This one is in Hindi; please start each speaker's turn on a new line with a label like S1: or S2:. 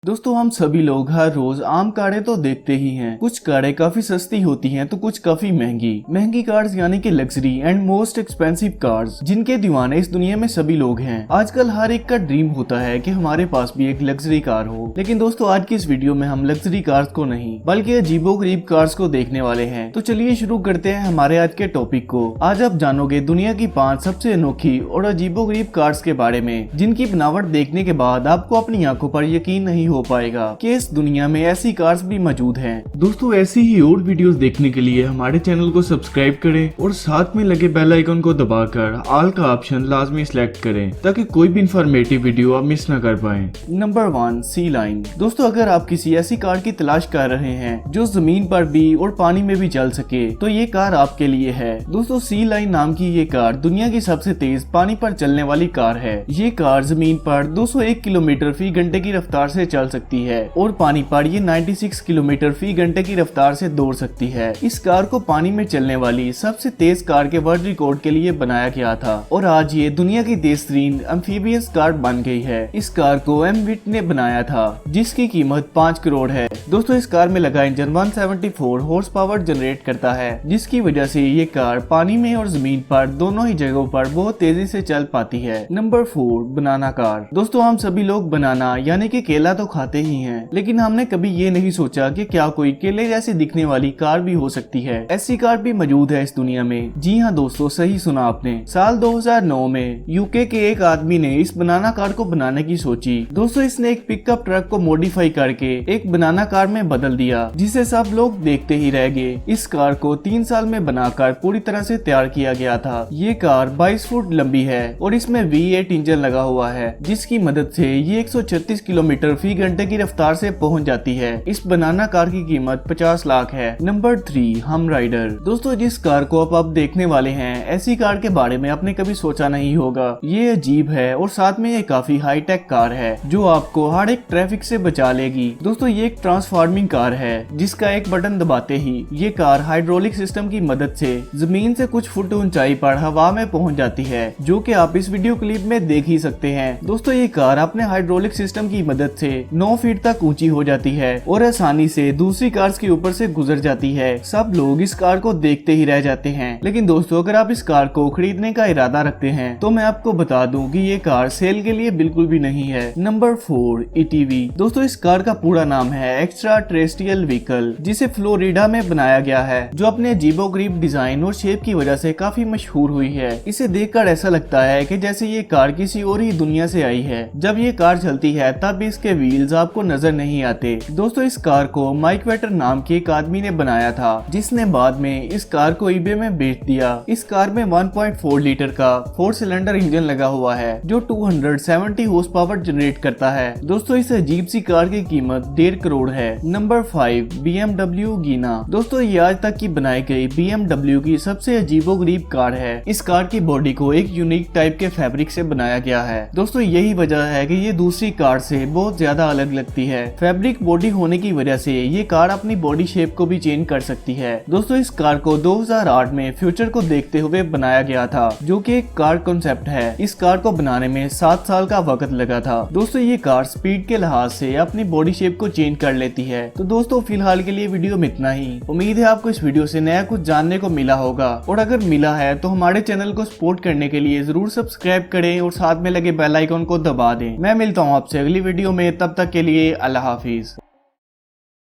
S1: दोस्तों हम सभी लोग हर रोज आम कारें तो देखते ही हैं। कुछ कारें काफी सस्ती होती हैं तो कुछ काफी महंगी कार्स यानी कि luxury and most expensive cars जिनके दीवाने इस दुनिया में सभी लोग हैं। आजकल हर एक का ड्रीम होता है कि हमारे पास भी एक लग्जरी कार हो। लेकिन दोस्तों आज की इस वीडियो में हम लग्जरी कार्स को नहीं बल्कि अजीबोगरीब कार्स को देखने वाले हैं। तो चलिए शुरू करते हैं हमारे आज के टॉपिक को। आज आप जानोगे दुनिया की 5 सबसे अनोखी और अजीबोगरीब कार्स के बारे में जिनकी बनावट देखने के बाद आपको अपनी आंखों पर यकीन नहीं हो पाएगा कि इस दुनिया में ऐसी कार्स भी मौजूद हैं। दोस्तों ऐसी ही और वीडियोस देखने के लिए हमारे चैनल को सब्सक्राइब करें और साथ में लगे बेल आइकन को दबाकर ऑल का ऑप्शन लाजमी सिलेक्ट करें ताकि कोई भी इंफॉर्मेटिव वीडियो आप मिस न कर पाएं। नंबर 1 सी लाइन। दोस्तों अगर आप किसी ऐसी कार की तलाश कर रहे हैं जो जमीन पर भी और पानी में भी चल सके तो ये कार आपके लिए है। दोस्तों सी लाइन नाम की ये कार दुनिया की सबसे तेज पानी पर चलने वाली कार है। ये कार जमीन पर 201 किलोमीटर फी घंटे की रफ्तार से चल सकती है और पानी पर ये 96 किलोमीटर फी घंटे की रफ्तार से दौड़ सकती है। इस कार को पानी में चलने वाली सबसे तेज कार के वर्ल्ड रिकॉर्ड के लिए बनाया गया था और आज ये दुनिया की तेजतरीन एम्फीबियस कार बन गई है। इस कार को एमविट ने बनाया था जिसकी कीमत 5 करोड़ है। दोस्तों इस कार में लगा इंजन 174 हॉर्स पावर जनरेट करता है जिसकी वजह से ये कार पानी में और जमीन पर दोनों ही जगहों पर बहुत तेजी से चल पाती है। नंबर 4 बनाना कार। दोस्तों हम सभी लोग बनाना यानी कि केला तो खाते ही हैं, लेकिन हमने कभी ये नहीं सोचा कि क्या कोई केले जैसी दिखने वाली कार भी हो सकती है। ऐसी कार भी मौजूद है इस दुनिया में। जी हाँ दोस्तों सही सुना आपने। साल 2009 में यूके के एक आदमी ने इस बनाना कार को बनाने की सोची। दोस्तों इसने एक पिकअप ट्रक को मॉडिफाई करके एक बनाना कार में बदल दिया जिसे सब लोग देखते ही रह गए। इस कार को 3 साल में बनाकर पूरी तरह से तैयार किया गया था। ये कार 22 फुट लंबी है और इसमें V8 इंजन लगा हुआ है जिसकी मदद से ये 136 किलोमीटर फी घंटे की रफ्तार से पहुंच जाती है। इस बनाना कार की कीमत 50 लाख है। नंबर 3 हम राइडर। दोस्तों जिस कार को आप अब देखने वाले हैं ऐसी कार के बारे में आपने कभी सोचा नहीं होगा। ये अजीब है और साथ में ये काफी हाईटेक कार है जो आपको हर एक ट्रैफिक से बचा लेगी। दोस्तों ये एक ट्रांसफॉर्मिंग कार है जिसका एक बटन दबाते ही ये कार हाइड्रोलिक सिस्टम की मदद से जमीन से कुछ फुट ऊंचाई पर हवा में पहुंच जाती है जो कि आप इस वीडियो क्लिप में देख ही सकते हैं। दोस्तों ये कार अपने हाइड्रोलिक सिस्टम की मदद से 9 फीट तक ऊंची हो जाती है और आसानी से दूसरी कार्स के ऊपर से गुजर जाती है। सब लोग इस कार को देखते ही रह जाते हैं। लेकिन दोस्तों अगर आप इस कार को खरीदने का इरादा रखते हैं तो मैं आपको बता दूं कि ये कार सेल के लिए बिल्कुल भी नहीं है। Number 4 ETV। दोस्तों इस कार का पूरा नाम है एक्स्ट्रा टेरेस्ट्रियल व्हीकल जिसे फ्लोरिडा में बनाया गया है जो अपने अजीबोगरीब डिजाइन और शेप की वजह से काफी मशहूर हुई है। इसे देखकर ऐसा लगता है कि जैसे ये कार किसी और ही दुनिया से आई है। जब ये कार चलती है तब इसके व्हील्स आपको नजर नहीं आते। दोस्तों इस कार को माइक वेटर नाम के एक आदमी ने बनाया था जिसने बाद में इस कार को eBay में बेच दिया। इस कार में 1.4 लीटर का 4 सिलेंडर इंजन लगा हुआ है जो 270 हॉर्स पावर जनरेट करता है। दोस्तों इस अजीब सी कार की कीमत 1.5 करोड़ है। Number 5 BMW गीना। दोस्तों ये आज तक की बनाई गई BMW की सबसे अजीबोगरीब कार है। इस कार की बॉडी को एक यूनिक टाइप के फैब्रिक से बनाया गया है। दोस्तों यही वजह है कि ये दूसरी कार से बहुत ज्यादा अलग लगती है। फैब्रिक बॉडी होने की वजह से ये कार अपनी बॉडी शेप को भी चेंज कर सकती है। दोस्तों इस कार को 2008 में फ्यूचर को देखते हुए बनाया गया था जो कि एक कार कॉन्सेप्ट है। इस कार को बनाने में 7 साल का वक्त लगा था। दोस्तों ये कार स्पीड के लिहाज से अपनी बॉडी शेप को चेंज कर लेती है। तो दोस्तों फिलहाल के लिए वीडियो में इतना ही। उम्मीद है आपको इस वीडियो से नया कुछ जानने को मिला होगा और अगर मिला है तो हमारे चैनल को सपोर्ट करने के लिए जरूर सब्सक्राइब करें और साथ में लगे बेल आइकन को दबा दें। मैं मिलता हूँ आपसे अगली वीडियो में, तब तक के लिए अल्लाह हाफिज।